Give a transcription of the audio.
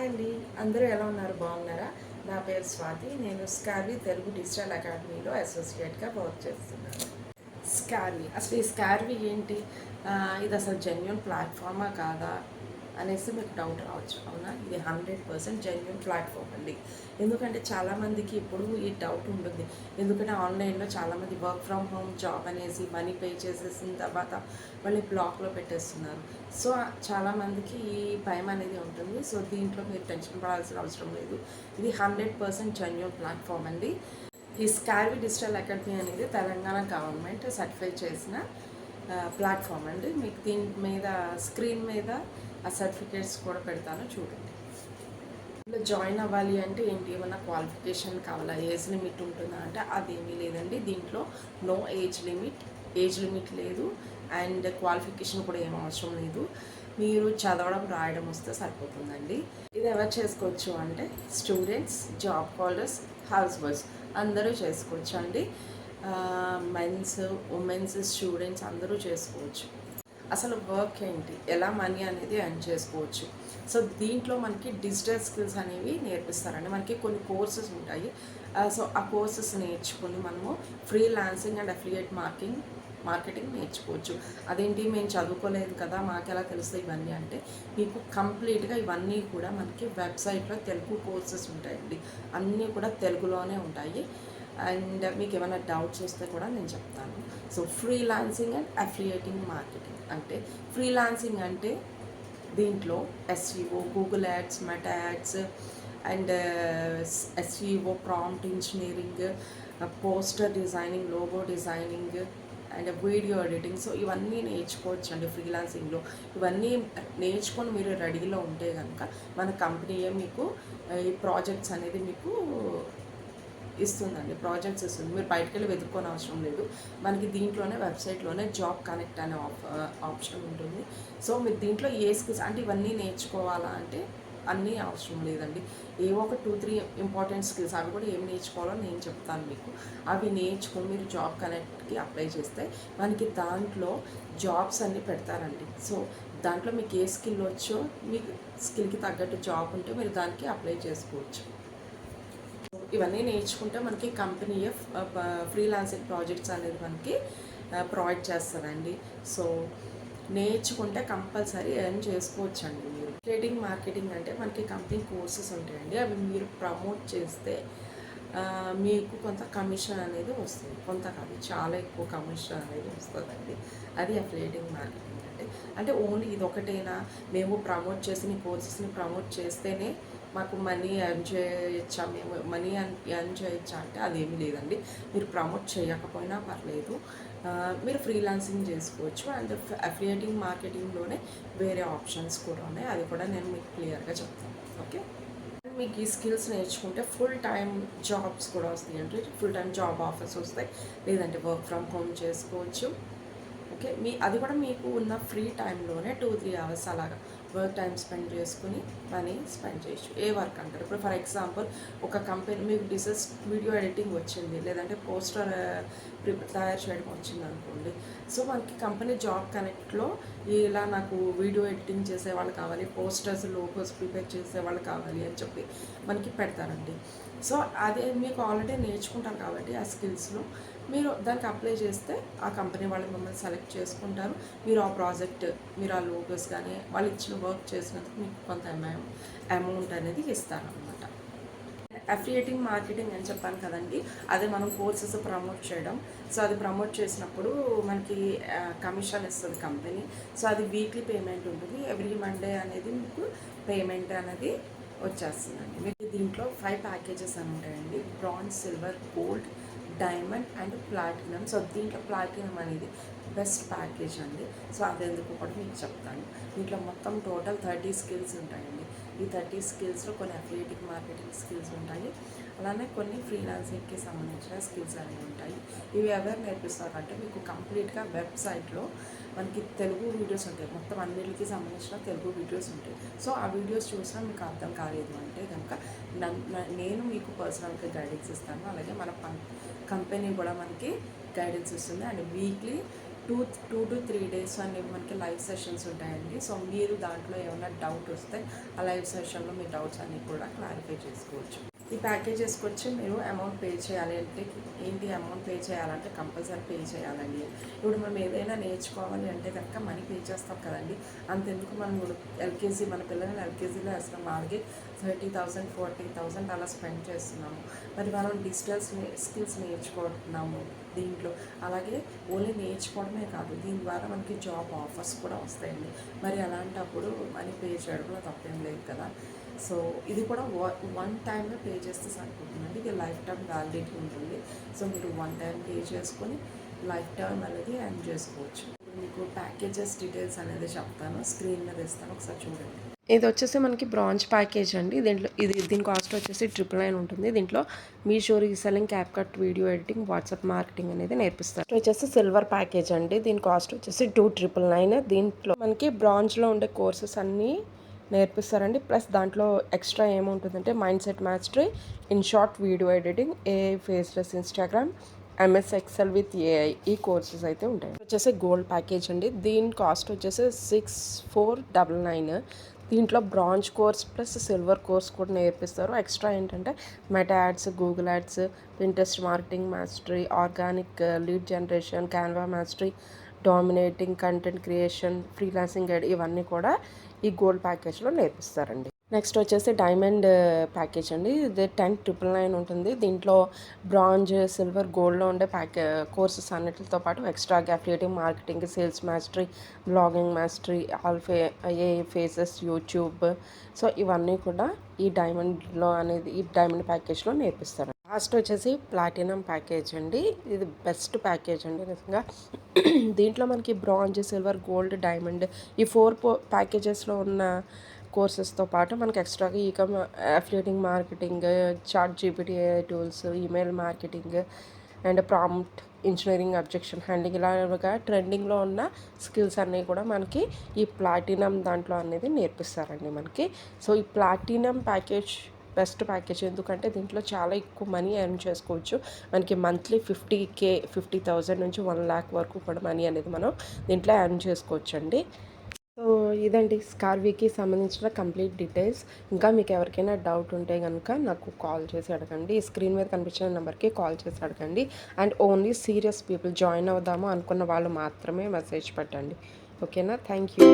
అండి, అందరూ ఎలా ఉన్నారు? బాగున్నారా? నా పేరు స్వాతి. నేను స్కార్వి తెలుగు డిజిటల్ అకాడమీలో అసోసియేట్గా వర్క్ చేస్తున్నాను. అసలు ఈ స్కార్వి ఏంటి? ఇది అసలు జెన్యున్ ప్లాట్ఫామా కాదా అనేసి మీకు డౌట్ రావచ్చు. అవునా, ఇది 100% జెన్యున్ ప్లాట్ఫామ్ అండి. ఎందుకంటే చాలామందికి ఇప్పుడు ఈ డౌట్ ఉంటుంది. ఎందుకంటే ఆన్లైన్లో చాలామంది వర్క్ ఫ్రమ్ హోమ్ జాబ్ అనేసి మనీ పే చేసేసిన తర్వాత మళ్ళీ బ్లాక్లో పెట్టేస్తున్నారు. సో చాలామందికి ఈ భయం అనేది ఉంటుంది. సో దీంట్లో మీరు టెన్షన్ పడాల్సిన అవసరం లేదు. ఇది 100% జెన్యున్ ప్లాట్ఫామ్ అండి. ఈ స్కార్వి డిజిటల్ అకాడమీ అనేది తెలంగాణ గవర్నమెంట్ సర్టిఫై చేసిన ప్లాట్ఫామ్ అండి. మీకు దీని మీద స్క్రీన్ మీద ఆ సర్టిఫికేట్స్ కూడా పెడతాను, చూడండి. ఇందులో జాయిన్ అవ్వాలి అంటే ఏంటి, ఏమన్నా క్వాలిఫికేషన్ కావాలా, ఏజ్ లిమిట్ ఉంటుందా అంటే అదేమీ లేదండి. దీంట్లో నో ఏజ్ లిమిట్ లేదు, అండ్ క్వాలిఫికేషన్ కూడా ఏం అవసరం లేదు. మీరు చదవడం రాయడం వస్తే సరిపోతుందండి. ఇది ఎవరు చేసుకోవచ్చు అంటే స్టూడెంట్స్, జాబ్ హోల్డర్స్, హౌస్ వైఫ్స్ అందరూ చేసుకోవచ్చు అండి. మెన్స్, ఉమెన్స్, స్టూడెంట్స్ అందరూ చేసుకోవచ్చు. అసలు వర్క్ ఏంటి, ఎలా మనీ అనేది ఎర్న్ చేసుకోవచ్చు. సో దీంట్లో మనకి డిజిటల్ స్కిల్స్ అనేవి నేర్పిస్తారండి. మనకి కొన్ని కోర్సెస్ ఉంటాయి. సో ఆ కోర్సెస్ నేర్చుకుని మనము ఫ్రీలాన్సింగ్ అండ్ అఫిలియేట్ మార్కెటింగ్ నేర్చుకోవచ్చు. అదేంటి, మేము చదువుకోలేదు కదా, మాకు ఎలా తెలుస్తాయి ఇవన్నీ అంటే, మీకు కంప్లీట్గా ఇవన్నీ కూడా మనకి వెబ్సైట్లో తెలుగు కోర్సెస్ ఉంటాయండి. అన్నీ కూడా తెలుగులోనే ఉంటాయి. అండ్ మీకు ఏమైనా డౌట్స్ వస్తే కూడా నేను చెప్తాను. So freelancing and affiliating marketing అంటే, ఫ్రీలాన్సింగ్ అంటే దీంట్లో SEO, Google ads, meta ads, and SEO, prompt engineering, poster designing, logo designing, and video editing. So ఇవన్నీ నేర్చుకోవచ్చు అండి ఫ్రీలాన్సింగ్లో. ఇవన్నీ నేర్చుకొని మీరు రెడీలో ఉంటే కనుక మన కంపెనీయే మీకు ఈ ప్రాజెక్ట్స్ అనేది మీకు ఇస్తుందండి. ప్రాజెక్ట్స్ ఇస్తుంది. మీరు బయటకు వెళ్ళి వెతుక్కోని అవసరం లేదు. మనకి దీంట్లోనే వెబ్సైట్లోనే జాబ్ కనెక్ట్ అనే ఆప్షన్ ఉంటుంది. సో మీరు దీంట్లో ఏ స్కిల్స్ అంటే ఇవన్నీ నేర్చుకోవాలా అంటే అన్నీ అవసరం లేదండి. ఏవో ఒక 2-3 ఇంపార్టెంట్ స్కిల్స్, అవి కూడా ఏం నేర్చుకోవాలో నేను చెప్తాను మీకు. అవి నేర్చుకొని మీరు జాబ్ కనెక్ట్కి అప్లై చేస్తే మనకి దాంట్లో జాబ్స్ అన్నీ పెడతారండి. సో దాంట్లో మీకు ఏ స్కిల్ వచ్చో, మీకు స్కిల్కి తగ్గట్టు జాబ్ ఉంటే మీరు దానికి అప్లై చేసుకోవచ్చు. ఇవన్నీ నేర్చుకుంటే మనకి కంపెనీయే ఫ్రీలాన్సింగ్ ప్రాజెక్ట్స్ అనేది మనకి ప్రొవైడ్ చేస్తుందండి. సో నేర్చుకుంటే కంపల్సరీ ఎర్న్ చేసుకోవచ్చు అండి మీరు. ట్రేడింగ్ మార్కెటింగ్ అంటే మనకి కంపెనీ కోర్సెస్ ఉంటాయండి. అవి మీరు ప్రమోట్ చేస్తే మీకు కొంత కమిషన్ అనేది వస్తుంది. కొంత కాదు, చాలా ఎక్కువ కమిషన్ అనేది వస్తుందండి. అది అఫిలియేటింగ్ మార్కెటింగ్ అంటే. అంటే ఓన్లీ ఇది ఒకటేనా, మేము ప్రమోట్ చేసిన కోర్సెస్ని ప్రమోట్ చేస్తేనే మాకు మనీ ఎర్న్ చేయొచ్చా, మేము మనీ ఎర్న్ చేయొచ్చా అంటే అదేమీ లేదండి. మీరు ప్రమోట్ చేయకపోయినా పర్లేదు, మీరు ఫ్రీలాన్సింగ్ చేసుకోవచ్చు. అండ్ అఫిలియేటింగ్ మార్కెటింగ్లోనే వేరే ఆప్షన్స్ కూడా ఉన్నాయి, అది కూడా నేను మీకు క్లియర్గా చెప్తాను. ఓకే, మీకు ఈ స్కిల్స్ నేర్చుకుంటే ఫుల్ టైం జాబ్స్ కూడా వస్తాయి అంటే, ఫుల్ టైం జాబ్ ఆఫర్స్ వస్తాయి, లేదంటే వర్క్ ఫ్రమ్ హోమ్ చేసుకోవచ్చు. ఓకే, అది కూడా మీకు ఉన్న ఫ్రీ టైంలోనే 2-3 అవర్స్ అలాగా వర్క్ టైం స్పెండ్ చేసుకుని మనీ స్పెండ్ చేయొచ్చు. ఏ వర్క్ అంటారు, ఇప్పుడు ఫర్ ఎగ్జాంపుల్ ఒక కంపెనీ మీకు వీడియో ఎడిటింగ్ వచ్చింది, లేదంటే పోస్టర్ తయారు చేయడం వచ్చింది అనుకోండి. సో మనకి కంపెనీ జాబ్ కనెక్ట్లో ఇలా నాకు వీడియో ఎడిటింగ్ చేసేవాళ్ళు కావాలి, పోస్టర్స్, లోగోస్ ప్రిపేర్ చేసేవాళ్ళు కావాలి అని చెప్పి మనకి పెడతారండి. సో అదే మీకు ఆల్రెడీ నేర్చుకుంటారు కాబట్టి ఆ స్కిల్స్లో మీరు దానికి అప్లై చేస్తే ఆ కంపెనీ వాళ్ళు మిమ్మల్ని సెలెక్ట్ చేసుకుంటారు. మీరు ఆ ప్రాజెక్ట్, మీరు ఆ లోగోస్ కానీ వాళ్ళు ఇచ్చిన వర్క్ చేసినందుకు మీకు కొంత అమౌంట్ అనేది ఇస్తారనమాట. అఫిలియేటింగ్ మార్కెటింగ్ అని చెప్పాను కదండి, అదే మనం కోర్సెస్ ప్రమోట్ చేయడం. సో అది ప్రమోట్ చేసినప్పుడు మనకి కమిషన్ ఇస్తుంది కంపెనీ. సో అది వీక్లీ పేమెంట్ ఉంటుంది. ఎవ్రీ మండే అనేది మీకు పేమెంట్ అనేది వచ్చేస్తుందండి. మీకు దీంట్లో 5 ప్యాకేజెస్ అని ఉంటాయండి: bronze, silver, gold, diamond and platinum. So దీంట్లో ప్లాటినం అనేది బెస్ట్ ప్యాకేజ్ అండి. సో అది ఎందుకు కూడా మీకు చెప్తాను. దీంట్లో మొత్తం టోటల్ 30 స్కిల్స్ ఉంటాయండి. ఈ 30 స్కిల్స్లో కొన్ని అఫిలియేటింగ్ మార్కెటింగ్ స్కిల్స్ ఉంటాయి, అలానే కొన్ని ఫ్రీలాన్సింగ్కి సంబంధించిన స్కిల్స్ అనేవి ఉంటాయి. ఇవి ఎవరు నేర్పిస్తారంటే, మీకు కంప్లీట్గా వెబ్సైట్లో మనకి తెలుగు వీడియోస్ ఉంటాయి. మొత్తం అన్నిటికి సంబంధించిన తెలుగు వీడియోస్ ఉంటాయి. సో ఆ వీడియోస్ చూసినా మీకు అర్థం కాలేదు అంటే కనుక నేను మీకు పర్సనల్గా గైడెన్స్ ఇస్తాను. అలాగే మన కంపెనీ కూడా మనకి గైడెన్స్ ఇస్తుంది. అండ్ వీక్లీ 2 to 3 days అనేవి మనకి లైవ్ సెషన్స్ ఉంటాయండి. సో మీరు దాంట్లో ఏమైనా డౌట్ వస్తే ఆ లైవ్ సెషన్లో మీ డౌట్స్ అన్నీ కూడా క్లారిఫై చేసుకోవచ్చు. ఈ ప్యాకేజెస్కి వచ్చి మీరు అమౌంట్ పే చేయాలి అంటే ఏంటి, అమౌంట్ పే చేయాలంటే కంపల్సరీ పే చేయాలండి. ఇప్పుడు మనం ఏదైనా నేర్చుకోవాలి అంటే కనుక మనీ పే చేస్తాం కదండి. అంతెందుకు మనం ఎల్కేజీ మన పిల్లల్ని ఎల్కేజీలో వేస్తాం, వాళ్ళకి 30,000 40,000 అలా స్పెండ్ చేస్తున్నాము. మరి మనం డిజిటల్ స్కిల్స్ నేర్చుకుంటున్నాము దీంట్లో. అలాగే ఓన్లీ నేర్చుకోవడమే కాదు, దీని ద్వారా మనకి జాబ్ ఆఫర్స్ కూడా వస్తాయండి. మరి అలాంటప్పుడు మనీ పే చేయడంలో తప్పేం లేదు కదా. సో ఇది కూడా వన్ టైమే పే చేస్తే సరిపోతుందండి. ఇది లైఫ్ టైం వ్యాలిడిటీ ఉంటుంది. సో మీరు వన్ టైం పే చేసుకొని లైఫ్ టైం అనేది ఎర్న్ చేసుకోవచ్చు. మీకు ప్యాకేజెస్ డీటెయిల్స్ అనేది చెప్తాను, స్క్రీన్ మీద ఇస్తాను, ఒకసారి చూడండి. ఇది వచ్చేసి మనకి బ్రాంచ్ ప్యాకేజ్ అండి. దీని కాస్ట్ వచ్చేసి 999 ఉంటుంది. దీంట్లో Meesho reselling, CapCut, video editing, WhatsApp marketing అనేది నేర్పిస్తారు. వచ్చేసి సిల్వర్ ప్యాకేజ్ అండి. దీని కాస్ట్ వచ్చేసి 2,999. దీంట్లో మనకి బ్రాంచ్లో ఉండే కోర్సెస్ అన్నీ నేర్పిస్తారండి. ప్లస్ దాంట్లో ఎక్స్ట్రా ఏముంటుందంటే mind set mastery, in short video editing, AI faceless Instagram, MS Excel with AI, ఈ కోర్సెస్ అయితే ఉంటాయి. వచ్చేసి గోల్డ్ ప్యాకేజ్ అండి. దీని కాస్ట్ వచ్చేసి 6,499. దీంట్లో bronze course plus silver course కూడా నేర్పిస్తారు. ఎక్స్ట్రా ఏంటంటే meta ads, Google ads, Pinterest marketing mastery, organic lead generation, Canva mastery, dominating content creation, freelancing guide, ఇవన్నీ కూడా ఈ గోల్డ్ ప్యాకేజ్లో నేర్పిస్తారండి. నెక్స్ట్ వచ్చేసి డైమండ్ ప్యాకేజ్ అండి. ఇది 10,999 ఉంటుంది. దీంట్లో బ్రాంజ్, సిల్వర్, గోల్డ్లో ఉండే కోర్సెస్ అన్నిటితో పాటు ఎక్స్ట్రాగా affiliating, marketing, sales mastery, blogging mastery, ఏ ఫేసెస్, యూట్యూబ్, సో ఇవన్నీ కూడా ఈ డైమండ్ ప్యాకేజ్లో నేర్పిస్తారు. లాస్ట్ వచ్చేసి ప్లాటినం ప్యాకేజ్ అండి. ఇది బెస్ట్ ప్యాకేజ్ అండి నిజంగా. దీంట్లో మనకి బ్రాంజ్, సిల్వర్, గోల్డ్, డైమండ్, ఈ 4 ప్యాకేజెస్లో ఉన్న కోర్సెస్తో పాటు మనకి ఎక్స్ట్రాగా affiliating marketing, chat GPT tools, email marketing and prompt engineering, objection handling, ఇలాగా ట్రెండింగ్లో ఉన్న స్కిల్స్ అన్నీ కూడా మనకి ఈ ప్లాటినం దాంట్లో అనేది నేర్పిస్తారండి మనకి. సో ఈ ప్లాటినం ప్యాకేజ్ బెస్ట్ ప్యాకేజ్. ఎందుకంటే దీంట్లో చాలా ఎక్కువ మనీ ఎర్న్ చేసుకోవచ్చు. మనకి మంత్లీ 50,000 నుంచి 1,00,000 వరకు కూడా మనీ అనేది మనం దీంట్లో ఎర్న్ చేసుకోవచ్చు అండి. సో ఇదండి స్కార్వీకి సంబంధించిన కంప్లీట్ డీటెయిల్స్. ఇంకా మీకు ఎవరికైనా డౌట్ ఉంటే కనుక నాకు కాల్ చేసి అడగండి. ఈ స్క్రీన్ మీద కనిపించిన నెంబర్కి కాల్ చేసి అడగండి. And only serious people, join అవుదాము అనుకున్న వాళ్ళు మాత్రమే మెసేజ్ పెట్టండి. ఓకేనా? Thank you.